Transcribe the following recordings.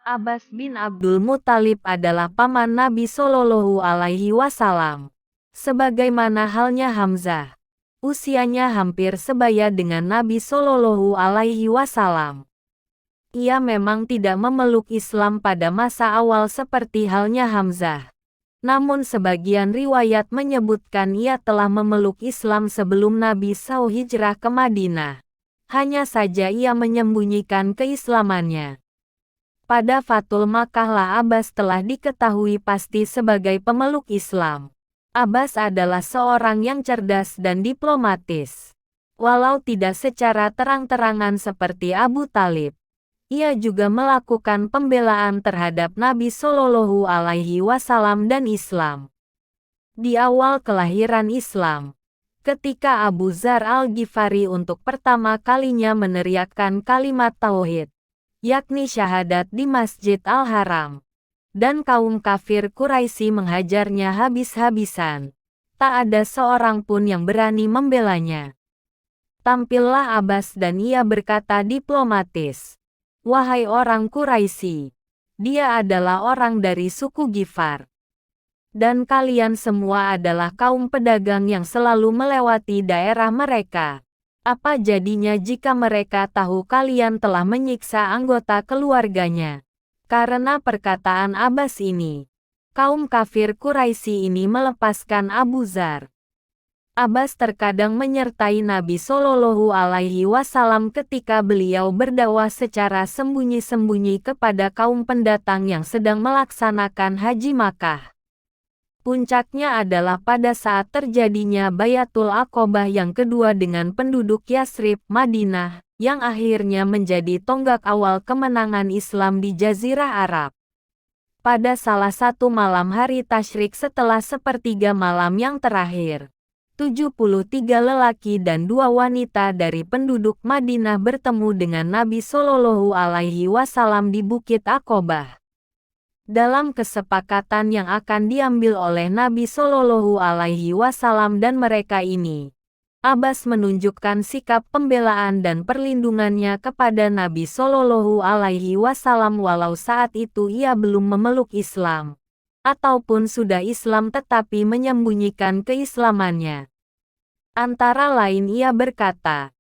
Abbas bin Abdul Muthalib adalah paman Nabi Shallallahu Alaihi Wasallam. Sebagaimana halnya Hamzah, usianya hampir sebaya dengan Nabi Shallallahu Alaihi Wasallam. Ia memang tidak memeluk Islam pada masa awal seperti halnya Hamzah. Namun sebagian riwayat menyebutkan ia telah memeluk Islam sebelum Nabi SAW hijrah ke Madinah. Hanya saja ia menyembunyikan keislamannya. Pada Fathul Makkah lah Abbas telah diketahui pasti sebagai pemeluk Islam. Abbas adalah seorang yang cerdas dan diplomatis. Walau tidak secara terang-terangan seperti Abu Talib, ia juga melakukan pembelaan terhadap Nabi Shallallahu Alaihi Wasallam dan Islam. Di awal kelahiran Islam, ketika Abu Dzar Al-Ghifari untuk pertama kalinya meneriakkan kalimat tauhid, yakni syahadat di Masjid Al-Haram, dan kaum kafir Quraisy menghajarnya habis-habisan, tak ada seorang pun yang berani membelanya. Tampillah Abbas dan ia berkata diplomatis, "Wahai orang Quraisy, dia adalah orang dari suku Ghifar. Dan kalian semua adalah kaum pedagang yang selalu melewati daerah mereka. Apa jadinya jika mereka tahu kalian telah menyiksa anggota keluarganya?" Karena perkataan Abbas ini, kaum kafir Quraisy ini melepaskan Abu Dzar. Abbas terkadang menyertai Nabi Shallallahu Alaihi Wasallam ketika beliau berdakwah secara sembunyi-sembunyi kepada kaum pendatang yang sedang melaksanakan Haji Makkah. Puncaknya adalah pada saat terjadinya Bayatul Aqobah yang kedua dengan penduduk Yasrib, Madinah, yang akhirnya menjadi tonggak awal kemenangan Islam di Jazirah Arab. Pada salah satu malam hari tasyrik setelah sepertiga malam yang terakhir, 73 lelaki dan 2 wanita dari penduduk Madinah bertemu dengan Nabi Shallallahu Alaihi Wasallam di Bukit Aqobah. Dalam kesepakatan yang akan diambil oleh Nabi Shallallahu Alaihi Wasallam dan mereka ini, Abbas menunjukkan sikap pembelaan dan perlindungannya kepada Nabi Shallallahu Alaihi Wasallam walau saat itu ia belum memeluk Islam, ataupun sudah Islam tetapi menyembunyikan keislamannya. Antara lain ia berkata,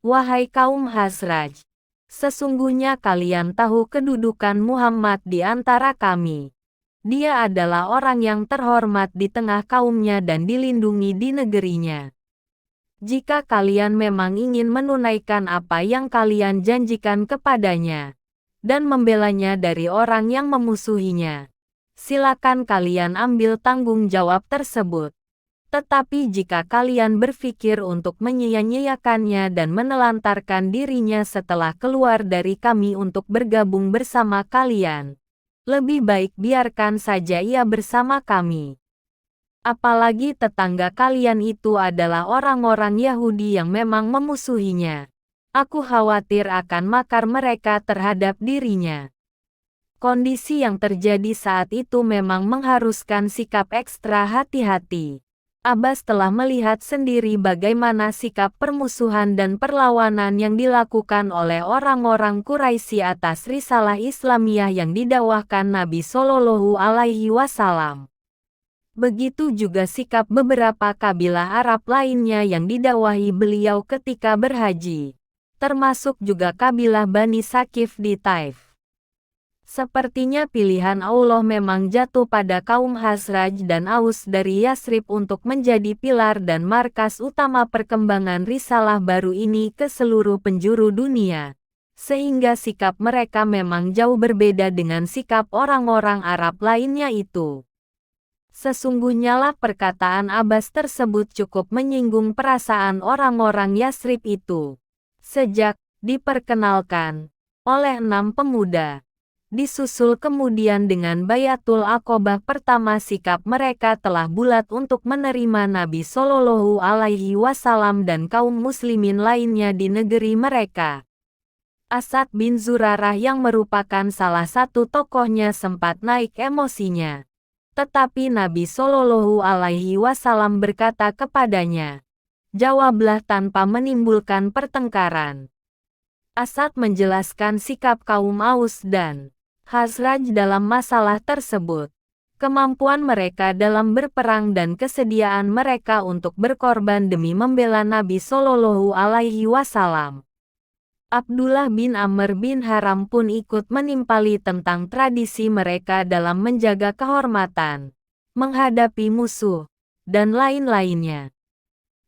"Wahai kaum Khazraj, sesungguhnya kalian tahu kedudukan Muhammad di antara kami. Dia adalah orang yang terhormat di tengah kaumnya dan dilindungi di negerinya. Jika kalian memang ingin menunaikan apa yang kalian janjikan kepadanya, dan membelanya dari orang yang memusuhinya, silakan kalian ambil tanggung jawab tersebut. Tetapi jika kalian berpikir untuk menyia-nyiakannya dan menelantarkan dirinya setelah keluar dari kami untuk bergabung bersama kalian, lebih baik biarkan saja ia bersama kami. Apalagi tetangga kalian itu adalah orang-orang Yahudi yang memang memusuhinya. Aku khawatir akan makar mereka terhadap dirinya." Kondisi yang terjadi saat itu memang mengharuskan sikap ekstra hati-hati. Abbas telah melihat sendiri bagaimana sikap permusuhan dan perlawanan yang dilakukan oleh orang-orang Quraisy atas risalah Islamiyah yang didakwahkan Nabi Shallallahu Alaihi Wasallam. Begitu juga sikap beberapa kabilah Arab lainnya yang didakwahi beliau ketika berhaji, termasuk juga kabilah Bani Saqif di Taif. Sepertinya pilihan Allah memang jatuh pada kaum Khazraj dan Aus dari Yasrib untuk menjadi pilar dan markas utama perkembangan risalah baru ini ke seluruh penjuru dunia. Sehingga sikap mereka memang jauh berbeda dengan sikap orang-orang Arab lainnya itu. Sesungguhnya lah perkataan Abbas tersebut cukup menyinggung perasaan orang-orang Yasrib itu. Sejak diperkenalkan oleh 6 pemuda, disusul kemudian dengan Bayatul Aqobah pertama, sikap mereka telah bulat untuk menerima Nabi Shallallahu Alaihi Wasallam dan kaum muslimin lainnya di negeri mereka. Asad bin Zurarah yang merupakan salah satu tokohnya sempat naik emosinya. Tetapi Nabi Shallallahu Alaihi Wasallam berkata kepadanya, "Jawablah tanpa menimbulkan pertengkaran." Asad menjelaskan sikap kaum Aus dan Khazraj dalam masalah tersebut. Kemampuan mereka dalam berperang dan kesediaan mereka untuk berkorban demi membela Nabi Shallallahu Alaihi Wasallam. Abdullah bin Amr bin Haram pun ikut menimpali tentang tradisi mereka dalam menjaga kehormatan, menghadapi musuh, dan lain-lainnya.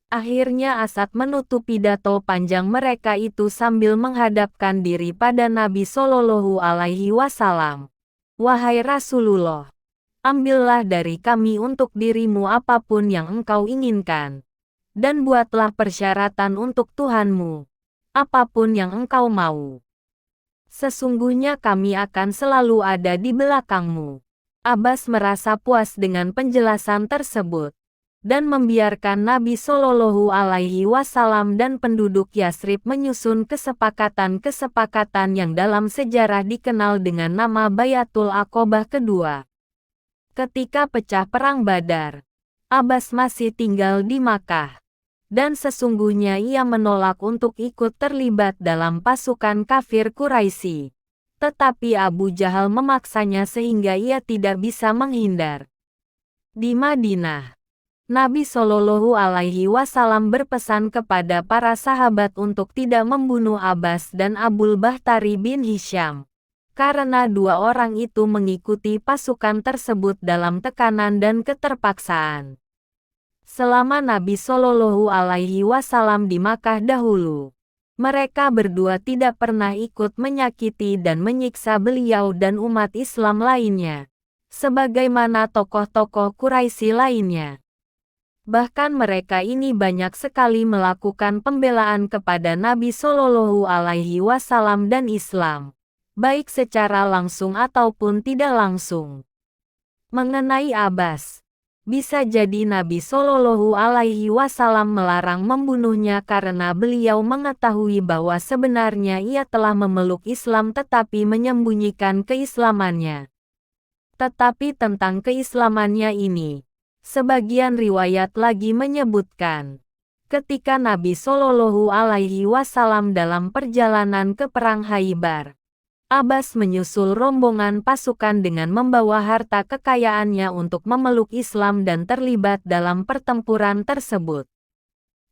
Akhirnya Asad menutup pidato panjang mereka itu sambil menghadapkan diri pada Nabi Shallallahu Alaihi Wasallam. Wahai Rasulullah, ambillah dari kami untuk dirimu apapun yang engkau inginkan, dan buatlah persyaratan untuk Tuhanmu, apapun yang engkau mau. Sesungguhnya kami akan selalu ada di belakangmu. Abbas merasa puas dengan penjelasan tersebut, dan membiarkan Nabi Shallallahu Alaihi Wasallam dan penduduk Yasrib menyusun kesepakatan-kesepakatan yang dalam sejarah dikenal dengan nama Bayatul Aqobah kedua. Ketika pecah perang Badar, Abbas masih tinggal di Makkah, dan sesungguhnya ia menolak untuk ikut terlibat dalam pasukan kafir Quraisy. Tetapi Abu Jahal memaksanya sehingga ia tidak bisa menghindar. Di Madinah, Nabi Shallallahu Alaihi Wasallam berpesan kepada para sahabat untuk tidak membunuh Abbas dan Abul Bakhtari bin Hisham, karena dua orang itu mengikuti pasukan tersebut dalam tekanan dan keterpaksaan. Selama Nabi Shallallahu Alaihi Wasallam di Makkah dahulu, mereka berdua tidak pernah ikut menyakiti dan menyiksa beliau dan umat Islam lainnya, sebagaimana tokoh-tokoh Quraisy lainnya. Bahkan mereka ini banyak sekali melakukan pembelaan kepada Nabi Shallallahu Alaihi Wasallam dan Islam, baik secara langsung ataupun tidak langsung. Mengenai Abbas, bisa jadi Nabi Shallallahu Alaihi Wasallam melarang membunuhnya karena beliau mengetahui bahwa sebenarnya ia telah memeluk Islam tetapi menyembunyikan keislamannya. Tetapi tentang keislamannya ini, sebagian riwayat lagi menyebutkan, ketika Nabi Shallallahu Alaihi Wasallam dalam perjalanan ke Perang Khaybar, Abbas menyusul rombongan pasukan dengan membawa harta kekayaannya untuk memeluk Islam dan terlibat dalam pertempuran tersebut.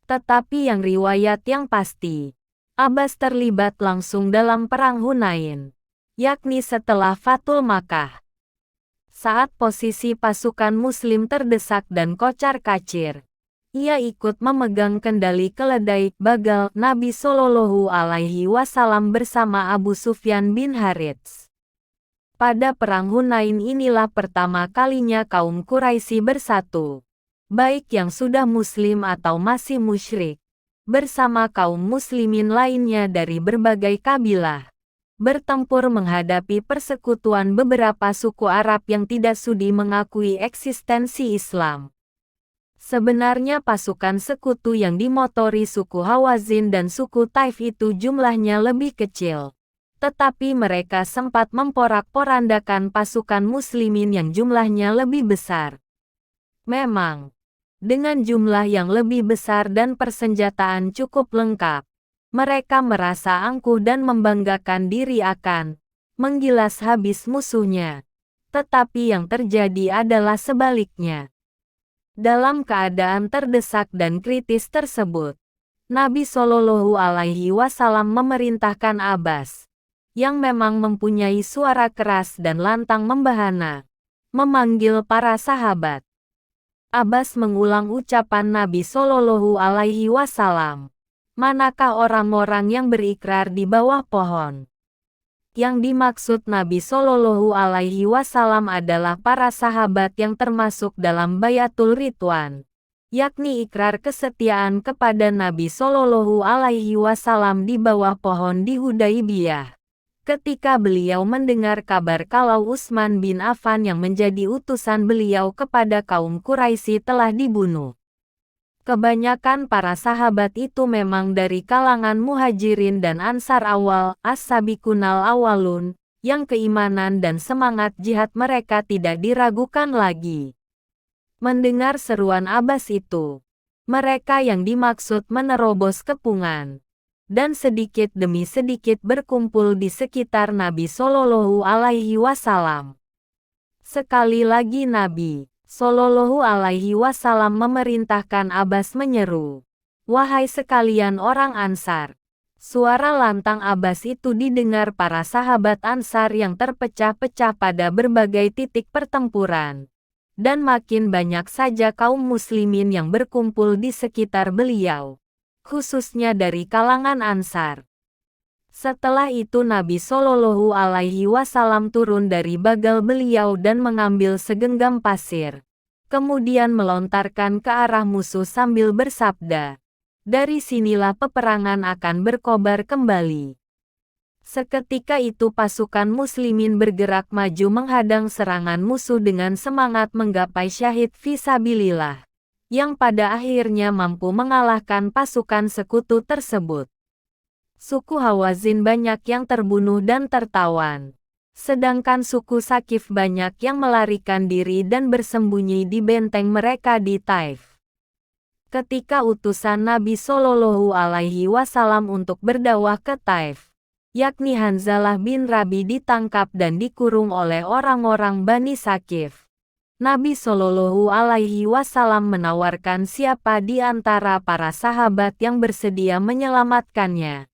Tetapi yang riwayat yang pasti, Abbas terlibat langsung dalam Perang Hunain, yakni setelah Fathul Makkah. Saat posisi pasukan Muslim terdesak dan kocar-kacir, ia ikut memegang kendali keledai bagal Nabi Shallallahu Alaihi Wasallam bersama Abu Sufyan bin Harits. Pada Perang Hunain inilah pertama kalinya kaum Quraisy bersatu, baik yang sudah Muslim atau masih musyrik, bersama kaum Muslimin lainnya dari berbagai kabilah, bertempur menghadapi persekutuan beberapa suku Arab yang tidak sudi mengakui eksistensi Islam. Sebenarnya pasukan sekutu yang dimotori suku Hawazin dan suku Taif itu jumlahnya lebih kecil. Tetapi mereka sempat memporak-porandakan pasukan muslimin yang jumlahnya lebih besar. Memang, dengan jumlah yang lebih besar dan persenjataan cukup lengkap, mereka merasa angkuh dan membanggakan diri akan menggilas habis musuhnya. Tetapi yang terjadi adalah sebaliknya. Dalam keadaan terdesak dan kritis tersebut, Nabi Shallallahu Alaihi Wasallam memerintahkan Abbas, yang memang mempunyai suara keras dan lantang membahana, memanggil para sahabat. Abbas mengulang ucapan Nabi Shallallahu Alaihi Wasallam, "Manakah orang-orang yang berikrar di bawah pohon?" Yang dimaksud Nabi Shallallahu Alaihi Wasallam adalah para sahabat yang termasuk dalam Bayatul Ridwan, yakni ikrar kesetiaan kepada Nabi Shallallahu Alaihi Wasallam di bawah pohon di Hudaibiyah. Ketika beliau mendengar kabar kalau Utsman bin Affan yang menjadi utusan beliau kepada kaum Quraisy telah dibunuh. Kebanyakan para sahabat itu memang dari kalangan muhajirin dan ansar awal, as-sabiqunal awalun, yang keimanan dan semangat jihad mereka tidak diragukan lagi. Mendengar seruan Abbas itu, mereka yang dimaksud menerobos kepungan, dan sedikit demi sedikit berkumpul di sekitar Nabi Shallallahu Alaihi Wasallam. Sekali lagi Nabi Shallallahu Alaihi Wasallam memerintahkan Abbas menyeru, "Wahai sekalian orang Ansar." Suara lantang Abbas itu didengar para sahabat Ansar yang terpecah-pecah pada berbagai titik pertempuran. Dan makin banyak saja kaum muslimin yang berkumpul di sekitar beliau, khususnya dari kalangan Ansar. Setelah itu Nabi Shallallahu Alaihi Wasallam turun dari bagal beliau dan mengambil segenggam pasir. Kemudian melontarkan ke arah musuh sambil bersabda, "Dari sinilah peperangan akan berkobar kembali." Seketika itu pasukan muslimin bergerak maju menghadang serangan musuh dengan semangat menggapai syahid fisabilillah, yang pada akhirnya mampu mengalahkan pasukan sekutu tersebut. Suku Hawazin banyak yang terbunuh dan tertawan, sedangkan suku Sakif banyak yang melarikan diri dan bersembunyi di benteng mereka di Taif. Ketika utusan Nabi Shallallahu Alaihi Wasallam untuk berdakwah ke Taif, yakni Hanzalah bin Rabi, ditangkap dan dikurung oleh orang-orang Bani Sakif, Nabi Shallallahu Alaihi Wasallam menawarkan siapa di antara para sahabat yang bersedia menyelamatkannya,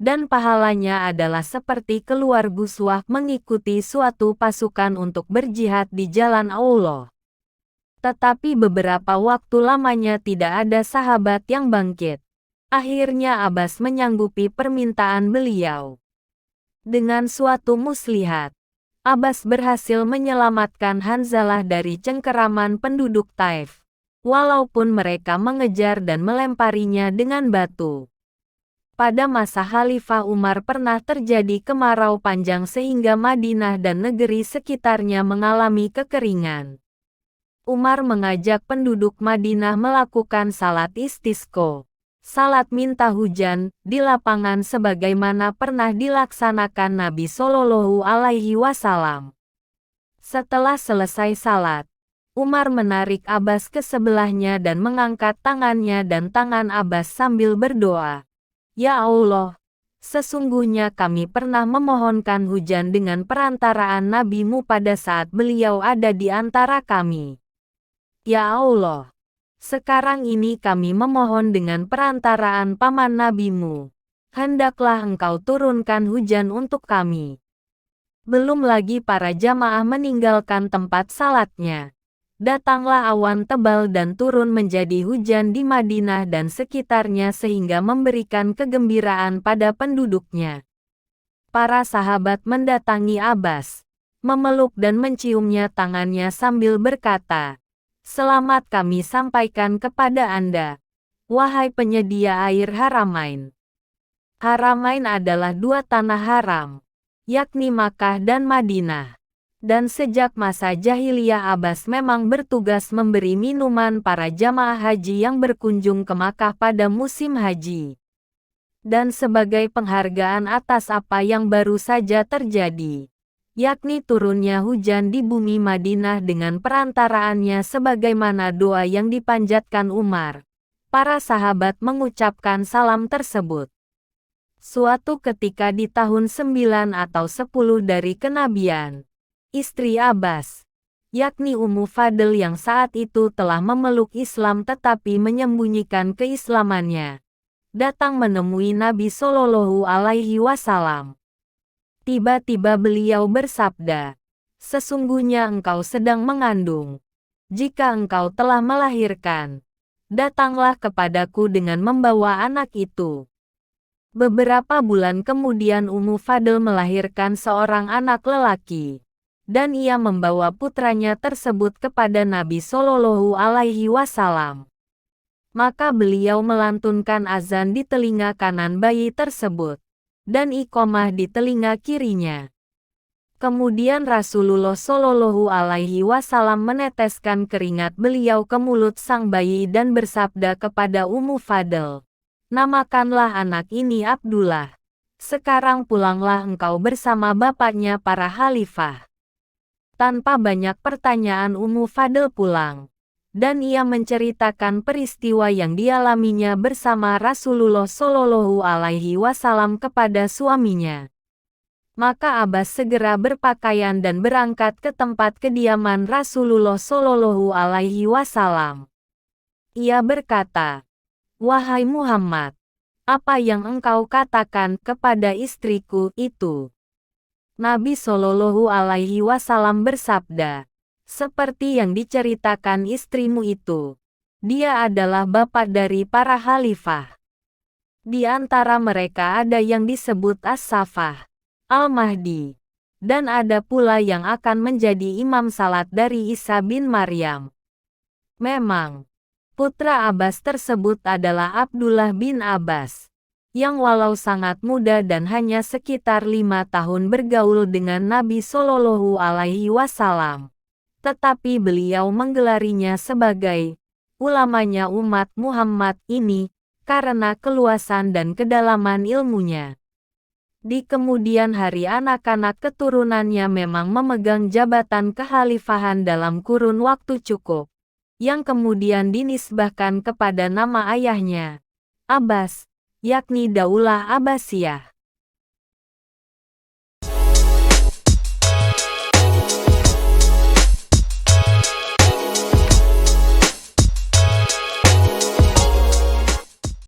dan pahalanya adalah seperti keluar guswah mengikuti suatu pasukan untuk berjihad di jalan Allah. Tetapi beberapa waktu lamanya tidak ada sahabat yang bangkit. Akhirnya Abbas menyanggupi permintaan beliau. Dengan suatu muslihat, Abbas berhasil menyelamatkan Hanzalah dari cengkeraman penduduk Taif, walaupun mereka mengejar dan melemparinya dengan batu. Pada masa Khalifah Umar pernah terjadi kemarau panjang sehingga Madinah dan negeri sekitarnya mengalami kekeringan. Umar mengajak penduduk Madinah melakukan salat istisqa, salat minta hujan, di lapangan sebagaimana pernah dilaksanakan Nabi Shallallahu Alaihi Wasallam. Setelah selesai salat, Umar menarik Abbas ke sebelahnya dan mengangkat tangannya dan tangan Abbas sambil berdoa, "Ya Allah, sesungguhnya kami pernah memohonkan hujan dengan perantaraan Nabi-Mu pada saat beliau ada di antara kami. Ya Allah, sekarang ini kami memohon dengan perantaraan paman Nabi-Mu. Hendaklah Engkau turunkan hujan untuk kami." Belum lagi para jamaah meninggalkan tempat salatnya. Datanglah awan tebal dan turun menjadi hujan di Madinah dan sekitarnya sehingga memberikan kegembiraan pada penduduknya. Para sahabat mendatangi Abbas, memeluk dan menciumnya tangannya sambil berkata, "Selamat kami sampaikan kepada Anda, wahai penyedia air Haramain." Haramain adalah dua tanah haram, yakni Makkah dan Madinah. Dan sejak masa jahiliyah Abbas memang bertugas memberi minuman para jamaah haji yang berkunjung ke Makkah pada musim haji. Dan sebagai penghargaan atas apa yang baru saja terjadi, yakni turunnya hujan di bumi Madinah dengan perantaraannya sebagaimana doa yang dipanjatkan Umar, para sahabat mengucapkan salam tersebut. Suatu ketika di tahun 9 atau 10 dari kenabian, istri Abbas, yakni Ummu Fadl yang saat itu telah memeluk Islam tetapi menyembunyikan keislamannya, datang menemui Nabi Shallallahu Alaihi Wasallam. Tiba-tiba beliau bersabda, "Sesungguhnya engkau sedang mengandung. Jika engkau telah melahirkan, datanglah kepadaku dengan membawa anak itu." Beberapa bulan kemudian Ummu Fadl melahirkan seorang anak lelaki, dan ia membawa putranya tersebut kepada Nabi Shallallahu Alaihi Wasallam. Maka beliau melantunkan azan di telinga kanan bayi tersebut, dan iqomah di telinga kirinya. Kemudian Rasulullah Shallallahu Alaihi Wasallam meneteskan keringat beliau ke mulut sang bayi dan bersabda kepada Ummu Fadl, "Namakanlah anak ini Abdullah. Sekarang pulanglah engkau bersama bapaknya para khalifah." Tanpa banyak pertanyaan Ummu Fadl pulang. dan ia menceritakan peristiwa yang dialaminya bersama Rasulullah Shallallahu Alaihi Wasallam kepada suaminya. Maka Abbas segera berpakaian dan berangkat ke tempat kediaman Rasulullah Shallallahu Alaihi Wasallam. Ia berkata, "Wahai Muhammad, apa yang engkau katakan kepada istriku itu?" Nabi Shallallahu Alaihi Wasallam bersabda, "Seperti yang diceritakan istrimu itu, dia adalah bapak dari para khalifah. Di antara mereka ada yang disebut As-Safah, Al-Mahdi, dan ada pula yang akan menjadi imam salat dari Isa bin Maryam." Memang, putra Abbas tersebut adalah Abdullah bin Abbas, yang walau sangat muda dan hanya sekitar 5 tahun bergaul dengan Nabi Shallallahu Alaihi Wasallam, tetapi beliau menggelarinya sebagai ulamanya umat Muhammad ini karena keluasan dan kedalaman ilmunya. Di kemudian hari anak-anak keturunannya memang memegang jabatan kekhalifahan dalam kurun waktu cukup, yang kemudian dinisbahkan kepada nama ayahnya, Abbas, yakni Daulah Abbasiyah.